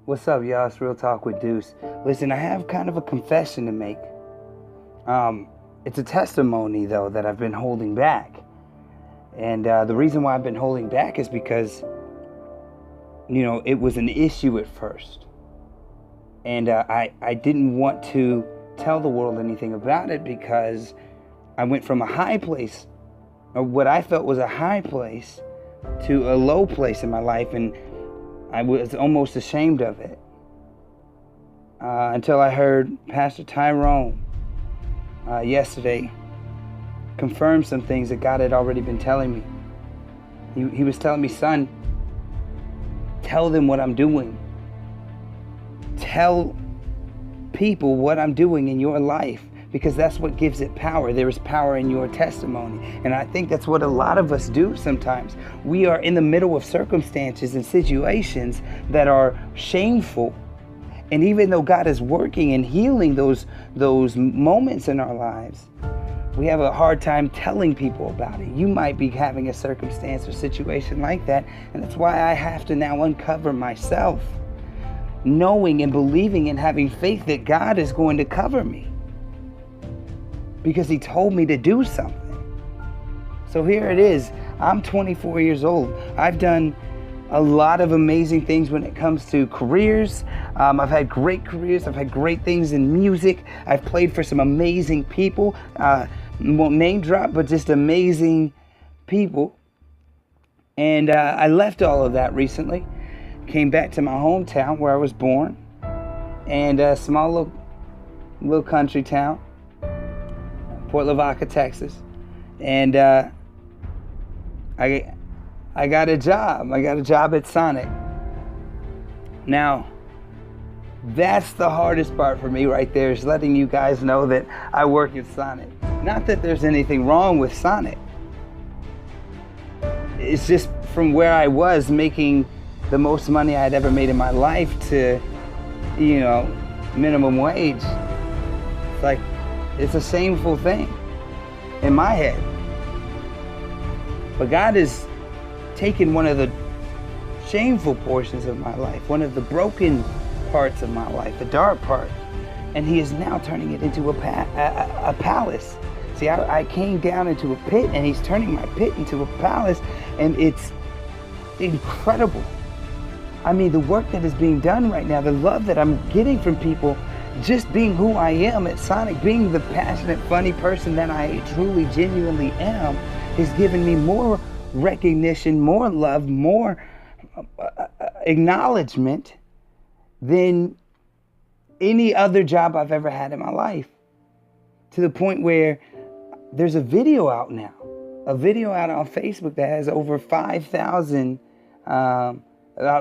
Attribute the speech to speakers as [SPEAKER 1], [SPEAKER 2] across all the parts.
[SPEAKER 1] What's up, y'all? It's Real Talk with Deuce. Listen, I have kind of a confession to make. It's a testimony, though, that I've been holding back. And the reason why I've been holding back is because, it was an issue at first. And I didn't want to tell the world anything about it because I went from a high place, or what I felt was a high place, to a low place in my life. And I was almost ashamed of it until I heard Pastor Tyrone yesterday confirm some things that God had already been telling me. He was telling me, son, tell them what I'm doing. Tell people what I'm doing in your life, because that's what gives it power. There is power in your testimony. And I think that's what a lot of us do sometimes. We are in the middle of circumstances and situations that are shameful. And even though God is working and healing those moments in our lives, we have a hard time telling people about it. You might be having a circumstance or situation like that. And that's why I have to now uncover myself, knowing and believing and having faith that God is going to cover me, because he told me to do something. So here it is. I'm 24 years old. I've done a lot of amazing things when it comes to careers. I've had great careers. I've had great things in music. I've played for some amazing people. Won't name drop, but just amazing people. And I left all of that recently. Came back to my hometown where I was born. And a small little country town. Port Lavaca, Texas. And I got a job. I got a job at Sonic. Now, that's the hardest part for me right there, is letting you guys know that I work at Sonic. Not that there's anything wrong with Sonic. It's just from where I was making the most money I'd ever made in my life to, minimum wage. It's like, it's a shameful thing in my head. But God has taken one of the shameful portions of my life, one of the broken parts of my life, the dark part, and he is now turning it into a palace. See, I came down into a pit, and he's turning my pit into a palace, and it's incredible. I mean, the work that is being done right now, the love that I'm getting from people, just being who I am at Sonic, being the passionate, funny person that I truly, genuinely am, has given me more recognition, more love, more acknowledgement than any other job I've ever had in my life. To the point where there's a video out now, on Facebook that has over 5,000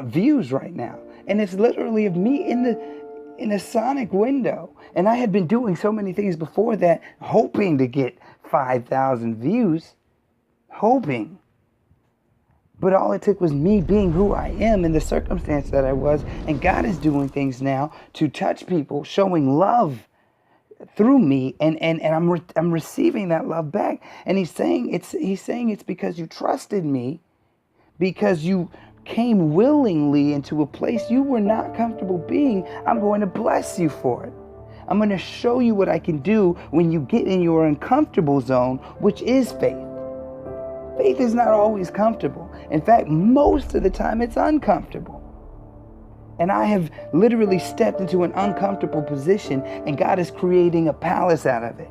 [SPEAKER 1] views right now. And it's literally of me in a Sonic window. And I had been doing so many things before that, hoping to get 5,000 views. Hoping. But all it took was me being who I am in the circumstance that I was. And God is doing things now to touch people, showing love through me. And I'm receiving that love back. And he's saying it's because you trusted me, because you came willingly into a place you were not comfortable being. I'm going to bless you for it. I'm going to show you what I can do when you get in your uncomfortable zone, which is faith. Faith is not always comfortable. In fact, most of the time it's uncomfortable. And I have literally stepped into an uncomfortable position, and God is creating a palace out of it.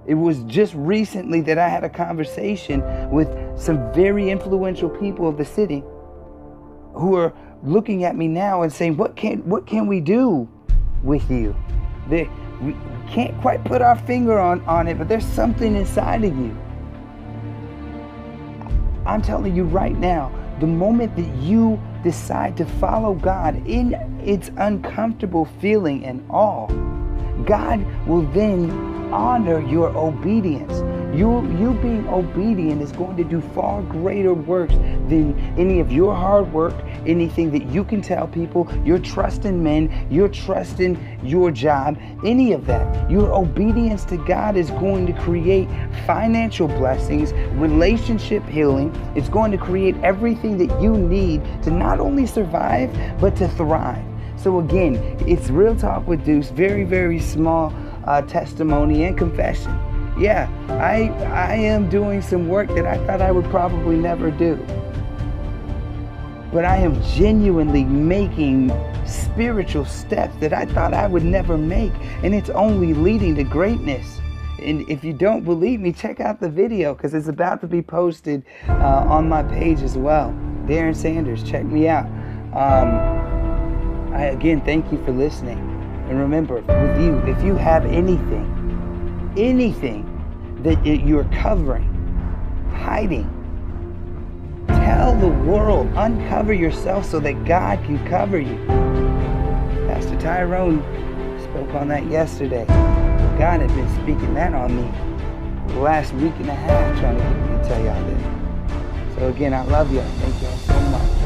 [SPEAKER 1] It was just recently that I had a conversation with some very influential people of the city who are looking at me now and saying, what can we do with you? We can't quite put our finger on it, but there's something inside of you. I'm telling you right now, the moment that you decide to follow God in its uncomfortable feeling and all, God will then honor your obedience. You being obedient is going to do far greater works than any of your hard work, anything that you can tell people, your trust in men, your trust in your job, any of that. Your obedience to God is going to create financial blessings, relationship healing. It's going to create everything that you need to not only survive, but to thrive. So again, it's Real Talk with Deuce, very, very small testimony and confession. Yeah, I am doing some work that I thought I would probably never do. But I am genuinely making spiritual steps that I thought I would never make. And it's only leading to greatness. And if you don't believe me, check out the video, because it's about to be posted on my page as well. Darren Sanders, check me out. I again thank you for listening. And remember, with you, if you have anything that you're covering, hiding, tell the world, uncover yourself so that God can cover you. Pastor Tyrone spoke on that yesterday. God had been speaking that on me the last week and a half, trying to get me to tell y'all this. So again, I love y'all. Thank y'all so much.